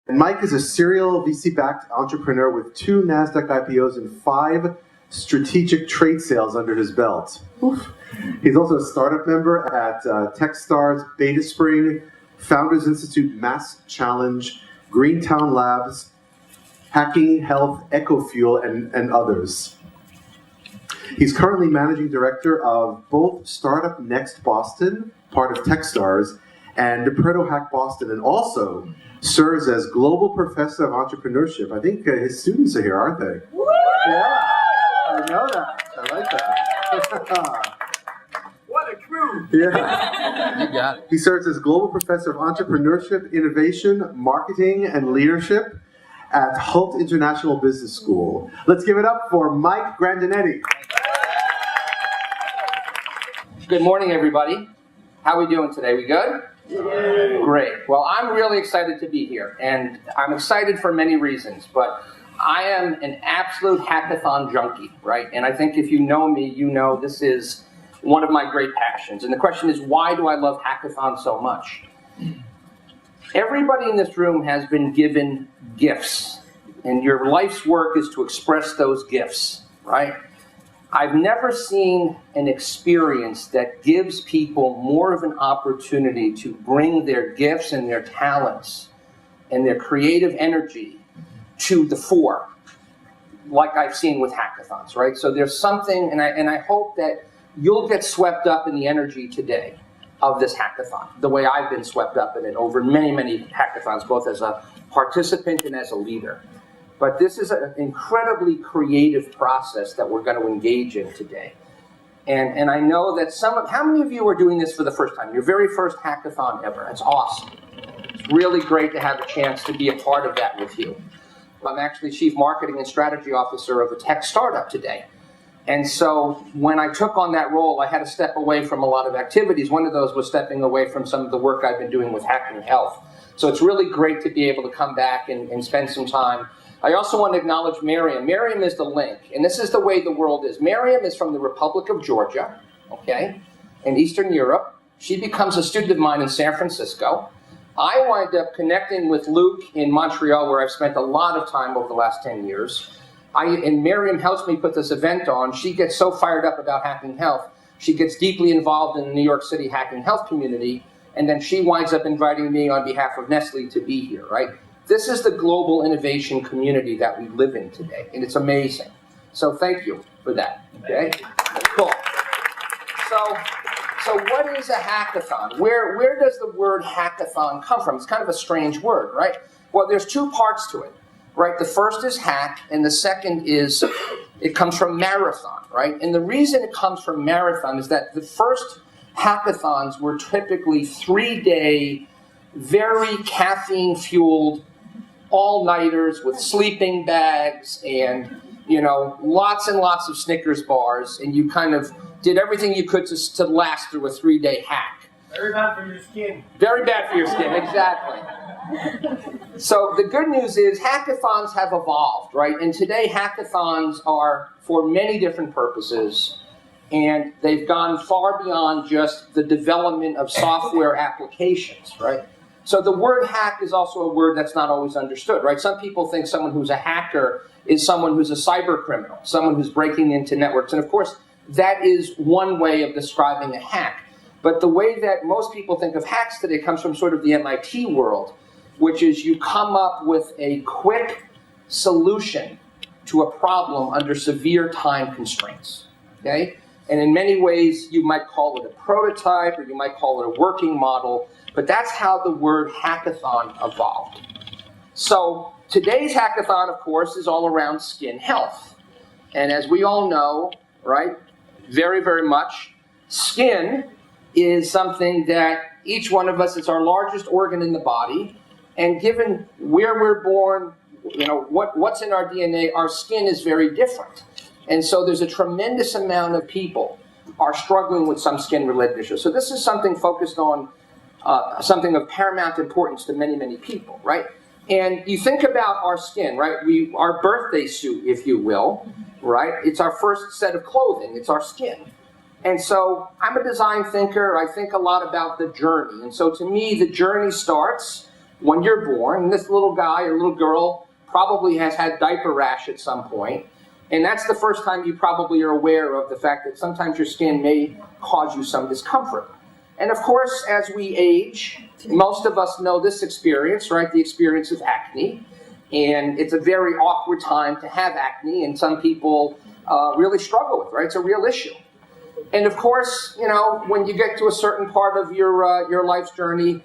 And Mike is a serial VC-backed entrepreneur with 2 NASDAQ IPOs and 5 strategic trade sales under his belt. Oof. He's also a startup member at Techstars, Beta Spring, Founders Institute Mass Challenge, Greentown Labs, Hacking Health, EcoFuel, and others. He's currently managing director of both Startup Next Boston, part of Techstars, and Depreto Hack Boston, and also serves as global professor of entrepreneurship. I think his students are here, aren't they? Woo! Yeah, I know that. I like that. What a crew! Yeah. You got it. He serves as global professor of entrepreneurship, innovation, marketing, and leadership at Hult International Business School. Let's give it up for Mike Grandinetti. Good morning, everybody. How are we doing today? We good? Yay. Great. Well, I'm really excited to be here, and I'm excited for many reasons, but I am an absolute hackathon junkie, right? And I think if you know me, you know this is one of my great passions. And the question is, why do I love hackathon so much? Everybody in this room has been given gifts, and your life's work is to express those gifts, right? I've never seen an experience that gives people more of an opportunity to bring their gifts and their talents and their creative energy to the fore, like I've seen with hackathons, right? So there's something, and I hope that you'll get swept up in the energy today of this hackathon, the way I've been swept up in it over many, many hackathons, both as a participant and as a leader. But this is an incredibly creative process that we're going to engage in today. And I know that how many of you are doing this for the first time? Your very first hackathon ever. That's awesome. It's really great to have a chance to be a part of that with you. I'm actually Chief Marketing and Strategy Officer of a tech startup today. And so when I took on that role, I had to step away from a lot of activities. One of those was stepping away from some of the work I've been doing with Hacking Health. So it's really great to be able to come back and spend some time. I also want to acknowledge Miriam. Miriam is the link, and this is the way the world is. Miriam is from the Republic of Georgia, okay, in Eastern Europe. She becomes a student of mine in San Francisco. I wind up connecting with Luke in Montreal, where I've spent a lot of time over the last 10 years. And Miriam helps me put this event on. She gets so fired up about Hacking Health. She gets deeply involved in the New York City Hacking Health community, and then she winds up inviting me on behalf of Nestle to be here, right? This is the global innovation community that we live in today, and it's amazing. So thank you for that, okay? Cool. So what is a hackathon? Where does the word hackathon come from? It's kind of a strange word, right? Well, there's 2 parts to it, right? The first is hack, and the second is, it comes from marathon, right? And the reason it comes from marathon is that the first hackathons were typically 3-day, very caffeine-fueled all-nighters with sleeping bags and, you know, lots and lots of Snickers bars, and you kind of did everything you could to last through a 3-day hack. Very bad for your skin. Very bad for your skin, exactly. So the good news is hackathons have evolved, right? And today hackathons are for many different purposes, and they've gone far beyond just the development of software applications, right? So the word hack is also a word that's not always understood, right? Some people think someone who's a hacker is someone who's a cyber criminal, someone who's breaking into networks. And of course, that is one way of describing a hack. But the way that most people think of hacks today comes from sort of the MIT world, which is you come up with a quick solution to a problem under severe time constraints, okay? And in many ways, you might call it a prototype, or you might call it a working model, but that's how the word hackathon evolved. So today's hackathon, of course, is all around skin health. And as we all know, right, very, very much, skin is something that each one of us is our largest organ in the body. And given where we're born, you know, what's in our DNA, our skin is very different. And so there's a tremendous amount of people are struggling with some skin-related issues. So this is something focused on something of paramount importance to many, many people, right? And you think about our skin, right? Our birthday suit, if you will, right? It's our first set of clothing. It's our skin. And so I'm a design thinker. I think a lot about the journey. And so to me, the journey starts when you're born, this little guy or little girl probably has had diaper rash at some point, and that's the first time you probably are aware of the fact that sometimes your skin may cause you some discomfort. And of course, as we age, most of us know this experience, right? The experience of acne. And it's a very awkward time to have acne, and some people really struggle with, right? It's a real issue. And of course, you know, when you get to a certain part of your life's journey,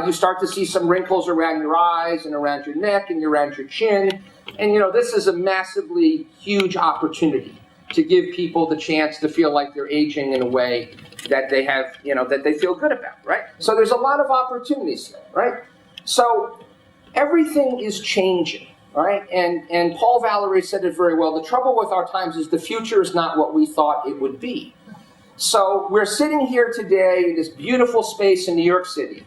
you start to see some wrinkles around your eyes and around your neck and around your chin. And, you know, this is a massively huge opportunity to give people the chance to feel like they're aging in a way that they have, you know, that they feel good about, right? So there's a lot of opportunities here, right? So everything is changing, right? And Paul Valery said it very well. The trouble with our times is the future is not what we thought it would be. So we're sitting here today in this beautiful space in New York City,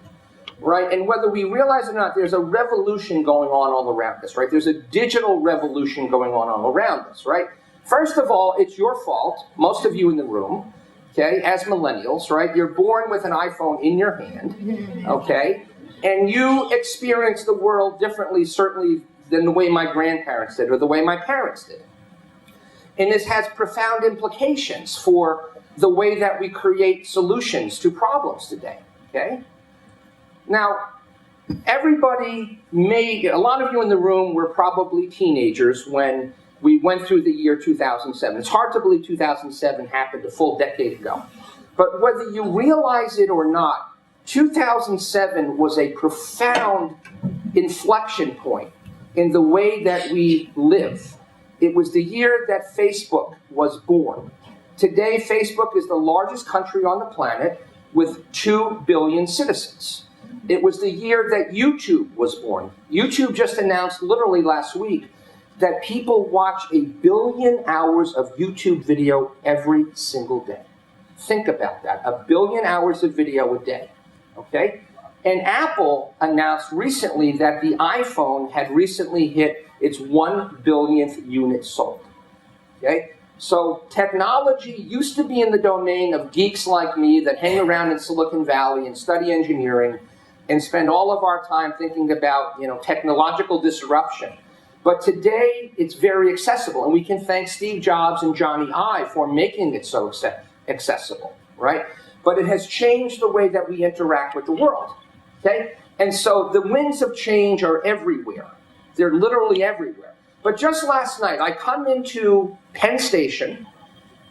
right? And whether we realize it or not, there's a revolution going on all around us, right? There's a digital revolution going on all around us, right? First of all, it's your fault, most of you in the room, okay, as millennials, right? You're born with an iPhone in your hand, okay? And you experience the world differently, certainly, than the way my grandparents did or the way my parents did. And this has profound implications for the way that we create solutions to problems today, okay? Now, everybody a lot of you in the room were probably teenagers when we went through the year 2007. It's hard to believe 2007 happened a full decade ago. But whether you realize it or not, 2007 was a profound inflection point in the way that we live. It was the year that Facebook was born. Today, Facebook is the largest country on the planet with 2 billion citizens. It was the year that YouTube was born. YouTube just announced literally last week that people watch 1 billion hours of YouTube video every single day. Think about that, 1 billion hours of video a day, okay? And Apple announced recently that the iPhone had recently hit its 1 billionth unit sold, okay? So technology used to be in the domain of geeks like me that hang around in Silicon Valley and study engineering and spend all of our time thinking about, you know, technological disruption. But today, it's very accessible, and we can thank Steve Jobs and Johnny Ive for making it so accessible, right? But it has changed the way that we interact with the world, okay? And so the winds of change are everywhere. They're literally everywhere. But just last night, I come into Penn Station.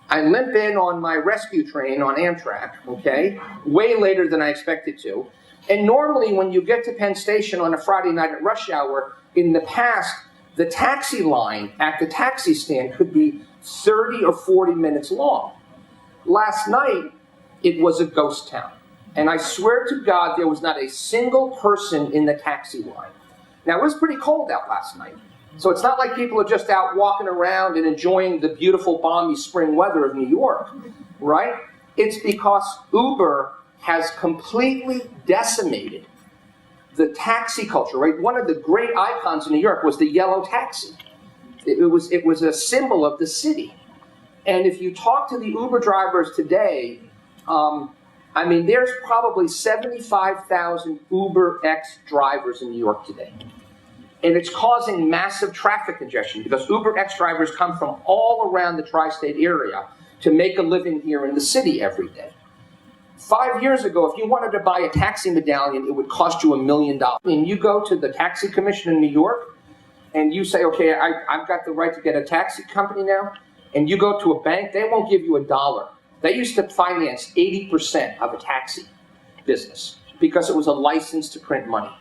I limp in on my rescue train on Amtrak, okay? Way later than I expected to. And normally when you get to Penn Station on a Friday night at rush hour, in the past, the taxi line at the taxi stand could be 30 or 40 minutes long. Last night, it was a ghost town. And I swear to God, there was not a single person in the taxi line. Now, it was pretty cold out last night. So it's not like people are just out walking around and enjoying the beautiful, balmy spring weather of New York, right? It's because Uber has completely decimated the taxi culture, right? One of the great icons in New York was the yellow taxi. It was a symbol of the city. And if you talk to the Uber drivers today, I mean, there's probably 75,000 Uber X drivers in New York today. And it's causing massive traffic congestion because Uber X drivers come from all around the tri-state area to make a living here in the city every day. 5 years ago, if you wanted to buy a taxi medallion, it would cost you $1 million. And you go to the taxi commission in New York, and you say, okay, I've got the right to get a taxi company now, and you go to a bank, they won't give you $1. They used to finance 80% of a taxi business because it was a license to print money.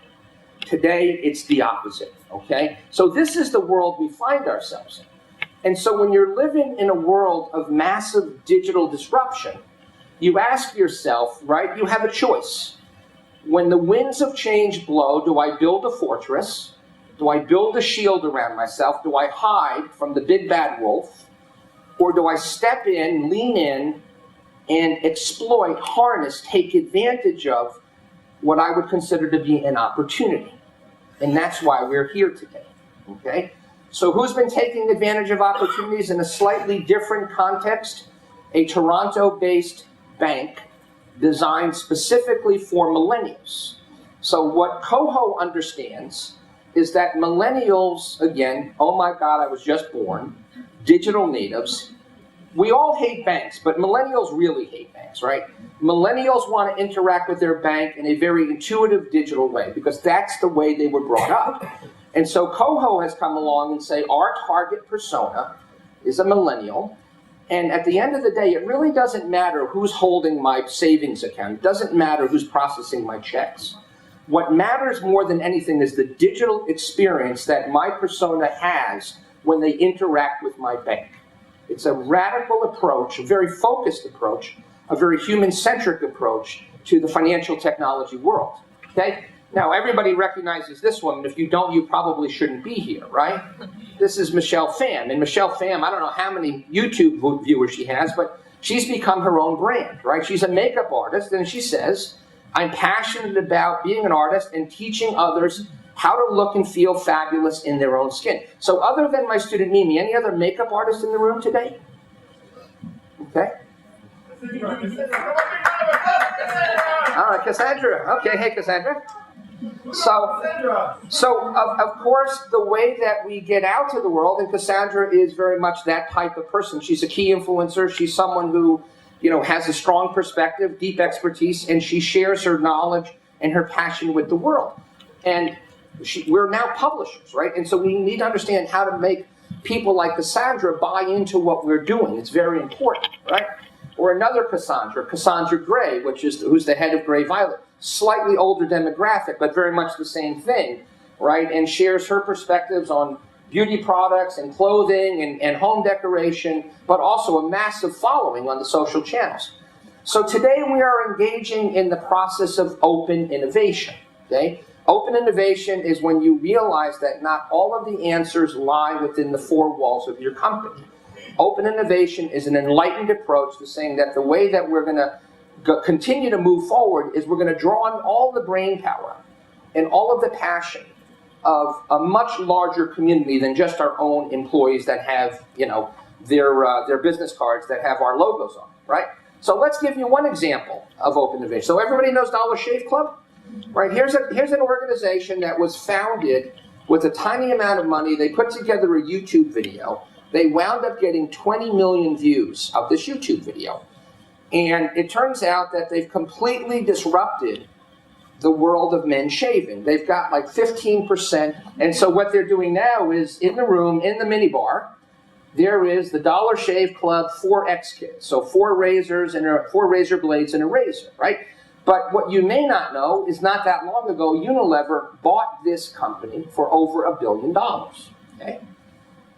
Today, it's the opposite, okay? So this is the world we find ourselves in. And so when you're living in a world of massive digital disruption, you ask yourself, right, you have a choice. When the winds of change blow, do I build a fortress? Do I build a shield around myself? Do I hide from the big bad wolf? Or do I step in, lean in, and exploit, harness, take advantage of what I would consider to be an opportunity? And that's why we're here today, okay? So who's been taking advantage of opportunities in a slightly different context? A Toronto-based bank designed specifically for millennials. So what Coho understands is that millennials, again, oh my God, I was just born, digital natives, we all hate banks, but millennials really hate banks, right? Millennials want to interact with their bank in a very intuitive digital way because that's the way they were brought up. And so Coho has come along and say our target persona is a millennial. And at the end of the day, it really doesn't matter who's holding my savings account. It doesn't matter who's processing my checks. What matters more than anything is the digital experience that my persona has when they interact with my bank. It's a radical approach, a very focused approach, a very human-centric approach to the financial technology world, okay? Now, everybody recognizes this woman. If you don't, you probably shouldn't be here, right? This is Michelle Pham. And Michelle Pham, I don't know how many YouTube viewers she has, but she's become her own brand, right? She's a makeup artist, and she says, I'm passionate about being an artist and teaching others how to look and feel fabulous in their own skin. So other than my student Mimi, any other makeup artists in the room today? Okay. All right, Cassandra. Okay, hey, Cassandra. So of course, the way that we get out to the world, and Cassandra is very much that type of person. She's a key influencer. She's someone who, you know, has a strong perspective, deep expertise, and she shares her knowledge and her passion with the world. And we're now publishers, right? And so we need to understand how to make people like Cassandra buy into what we're doing. It's very important, right? Or another Cassandra, Cassandra Gray, who's the head of Gray Violet. Slightly older demographic, but very much the same thing, right? And shares her perspectives on beauty products and clothing and home decoration, but also a massive following on the social channels. So today we are engaging in the process of open innovation, okay? Open innovation is when you realize that not all of the answers lie within the four walls of your company. Open innovation is an enlightened approach to saying that the way that we're going to continue to move forward is we're going to draw on all the brain power and all of the passion of a much larger community than just our own employees that have, you know, their business cards that have our logos on, right? So let's give you one example of open innovation. So everybody knows Dollar Shave Club? Right, here's an organization that was founded with a tiny amount of money. They put together a YouTube video. They wound up getting 20 million views of this YouTube video. And it turns out that they've completely disrupted the world of men shaving. They've got like 15%. And so what they're doing now is in the room, in the minibar, there is the Dollar Shave Club 4X kit. So 4 razors and 4 razor blades and a razor, right? But what you may not know is not that long ago, Unilever bought this company for over $1 billion. Okay?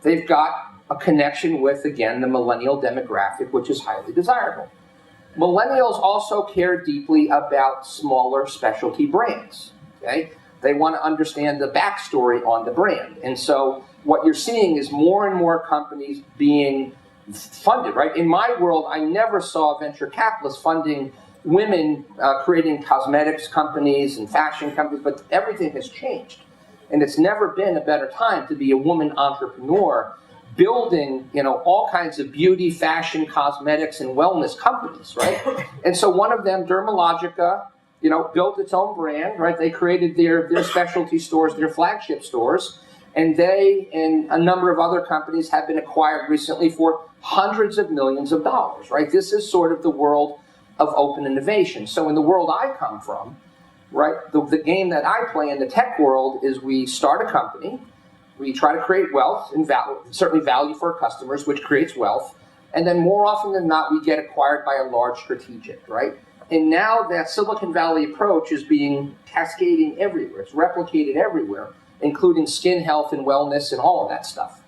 They've got a connection with, again, the millennial demographic, which is highly desirable. Millennials also care deeply about smaller specialty brands. Okay? They want to understand the backstory on the brand. And so what you're seeing is more and more companies being funded, right? In my world, I never saw venture capitalists funding women creating cosmetics companies and fashion companies, but everything has changed. And it's never been a better time to be a woman entrepreneur building, you know, all kinds of beauty, fashion, cosmetics, and wellness companies, right? And so one of them, Dermalogica, you know, built its own brand, right? They created their specialty stores, their flagship stores, and they and a number of other companies have been acquired recently for hundreds of millions of dollars, right? This is sort of the world of open innovation. So in the world I come from, right, the game that I play in the tech world is we start a company, we try to create wealth and certainly value for our customers, which creates wealth, and then more often than not, we get acquired by a large strategic, right? And now that Silicon Valley approach is being cascading everywhere. It's replicated everywhere, including skin health and wellness and all of that stuff.